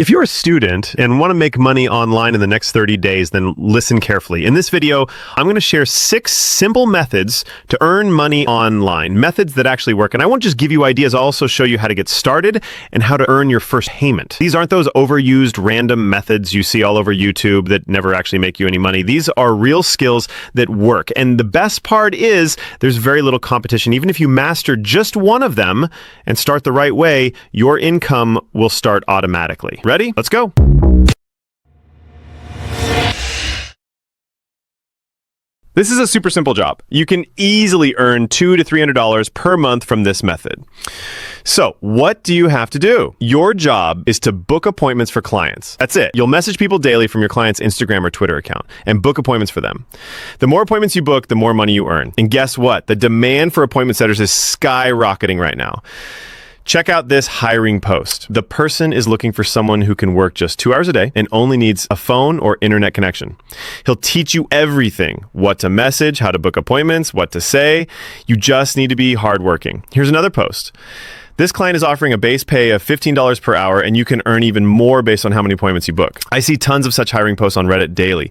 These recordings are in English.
If you're a student and want to make money online in the next 30 days, then listen carefully. In this video, I'm going to share 6 simple methods to earn money online, methods that actually work. And I won't just give you ideas, I'll also show you how to get started and how to earn your first payment. These aren't those overused random methods you see all over YouTube that never actually make you any money. These are real skills that work. And the best part is there's very little competition. Even if you master just one of them and start the right way, your income will start automatically. Ready? Let's go. This is a super simple job. You can easily earn $200 to $300 per month from this method. So, what do you have to do? Your job is to book appointments for clients. That's it. You'll message people daily from your client's Instagram or Twitter account and book appointments for them. The more appointments you book, the more money you earn. And guess what? The demand for appointment setters is skyrocketing right now. Check out this hiring post. The person is looking for someone who can work just 2 hours a day and only needs a phone or internet connection. He'll teach you everything: what to message, how to book appointments, what to say. You just need to be hardworking. Here's another post. This client is offering a base pay of $15 per hour, and you can earn even more based on how many appointments you book. I see tons of such hiring posts on Reddit daily.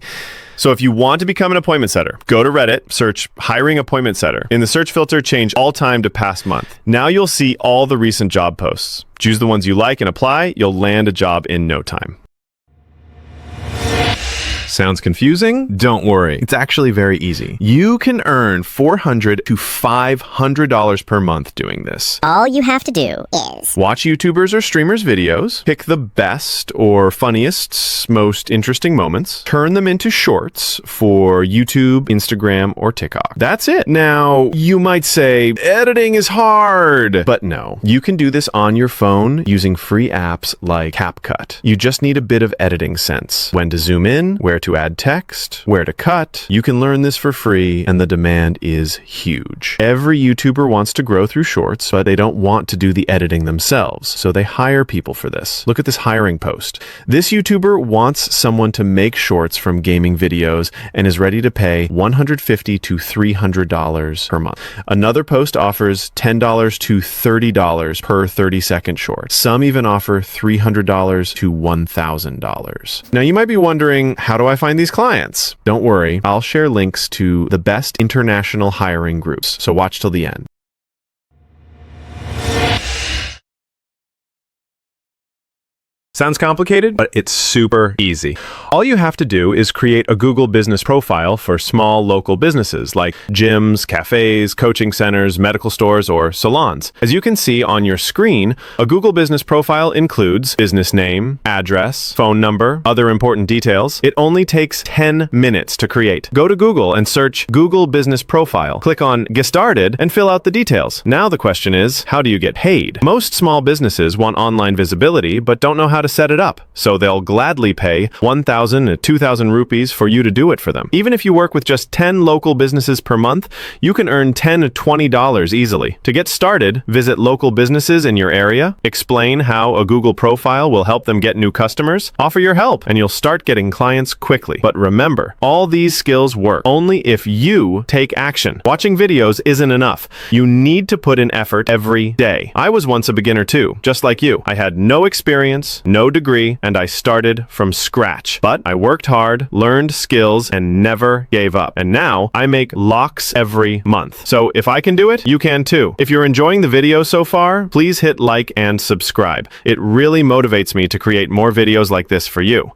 So if you want to become an appointment setter, go to Reddit, search hiring appointment setter. In the search filter, change all time to past month. Now you'll see all the recent job posts. Choose the ones you like and apply. You'll land a job in no time. Sounds confusing? Don't worry. It's actually very easy. You can earn $400 to $500 per month doing this. All you have to do is watch YouTubers or streamers' videos, pick the best or funniest, most interesting moments, turn them into shorts for YouTube, Instagram, or TikTok. That's it. Now, you might say, editing is hard. But no, you can do this on your phone using free apps like CapCut. You just need a bit of editing sense. When to zoom in, where to add text, where to cut. You can learn this for free, and the demand is huge. Every YouTuber wants to grow through shorts, but they don't want to do the editing themselves, so they hire people for this. Look at this hiring post. This YouTuber wants someone to make shorts from gaming videos and is ready to pay $150 to $300 per month. Another post offers $10 to $30 per 30-second short. Some even offer $300 to $1,000. Now you might be wondering, how do I find these clients? Don't worry, I'll share links to the best international hiring groups, so watch till the end. Sounds complicated, but it's super easy. All you have to do is create a Google business profile for small local businesses like gyms, cafes, coaching centers, medical stores, or salons. As you can see on your screen, a Google business profile includes business name, address, phone number, other important details. It only takes 10 minutes to create. Go to Google and search Google Business Profile. Click on Get Started and fill out the details. Now the question is, how do you get paid? Most small businesses want online visibility, but don't know how to set it up, so they'll gladly pay 1,000 to 2,000 rupees for you to do it for them. Even if you work with just 10 local businesses per month, you can earn $10 to $20 easily. To get started, visit local businesses in your area, explain how a Google profile will help them get new customers, offer your help, and you'll start getting clients quickly. But remember, all these skills work only if you take action. Watching videos isn't enough. You need to put in effort every day. I was once a beginner too, just like you. I had no experience, no degree, and I started from scratch. But I worked hard, learned skills, and never gave up. And now I make lakhs every month. So if I can do it, you can too. If you're enjoying the video so far, please hit like and subscribe. It really motivates me to create more videos like this for you.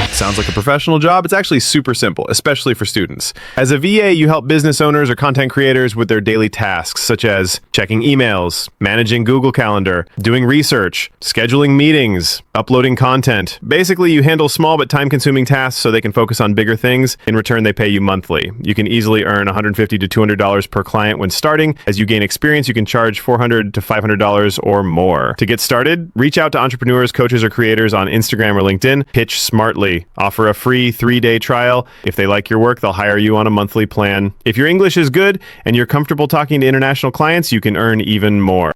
Sounds like a professional job? It's actually super simple, especially for students. As a VA, you help business owners or content creators with their daily tasks, such as checking emails, managing Google Calendar, doing research, scheduling meetings, uploading content. Basically, you handle small but time-consuming tasks so they can focus on bigger things. In return, they pay you monthly. You can easily earn $150 to $200 per client when starting. As you gain experience, you can charge $400 to $500 or more. To get started, reach out to entrepreneurs, coaches, or creators on Instagram or LinkedIn. Pitch smartly. Offer a free 3-day trial. If they like your work, they'll hire you on a monthly plan. If your English is good and you're comfortable talking to international clients, you can earn even more.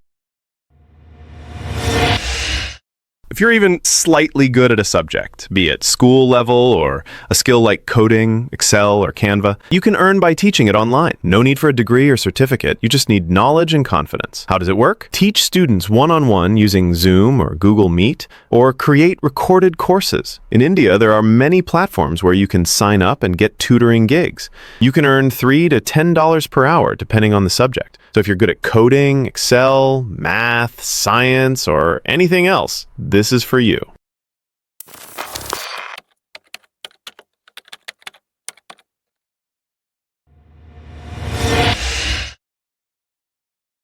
If you're even slightly good at a subject, be it school level or a skill like coding, Excel, or Canva, you can earn by teaching it online. No need for a degree or certificate, you just need knowledge and confidence. How does it work? Teach students one-on-one using Zoom or Google Meet, or create recorded courses. In India, there are many platforms where you can sign up and get tutoring gigs. You can earn $3 to $10 per hour, depending on the subject. So if you're good at coding, Excel, math, science, or anything else, this is for you.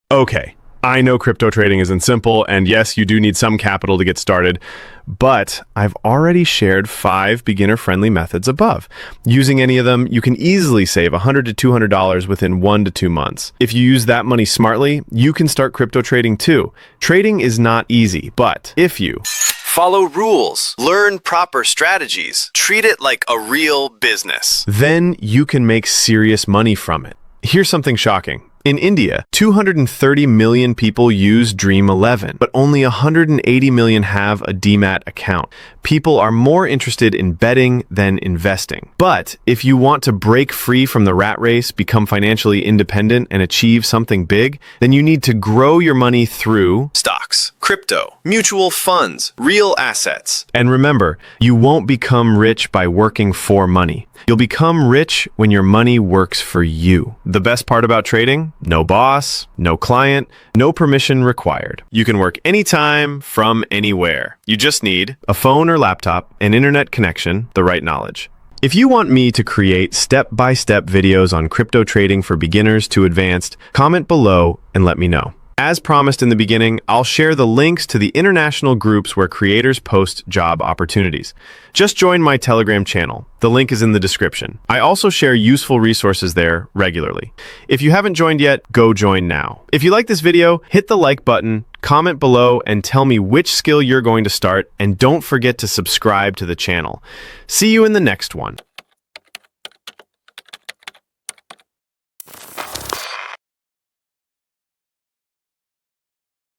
Okay, I know crypto trading isn't simple, and yes, you do need some capital to get started, but I've already shared 5 beginner-friendly methods above. Using any of them, you can easily save $100 to $200 within 1 to 2 months. If you use that money smartly, you can start crypto trading too. Trading is not easy, but if you follow rules, learn proper strategies, treat it like a real business, then you can make serious money from it. Here's something shocking. In India, 230 million people use Dream 11, but only 180 million have a demat account. People are more interested in betting than investing. But if you want to break free from the rat race, become financially independent, and achieve something big, then you need to grow your money through stocks, crypto, mutual funds, real assets. And remember, you won't become rich by working for money. You'll become rich when your money works for you. The best part about trading? No boss, no client, no permission required. You can work anytime, from anywhere. You just need a phone or laptop, an internet connection, the right knowledge. If you want me to create step-by-step videos on crypto trading for beginners to advanced, comment below and let me know. As promised in the beginning, I'll share the links to the international groups where creators post job opportunities. Just join my Telegram channel. The link is in the description. I also share useful resources there regularly. If you haven't joined yet, go join now. If you like this video, hit the like button, comment below, and tell me which skill you're going to start, and don't forget to subscribe to the channel. See you in the next one.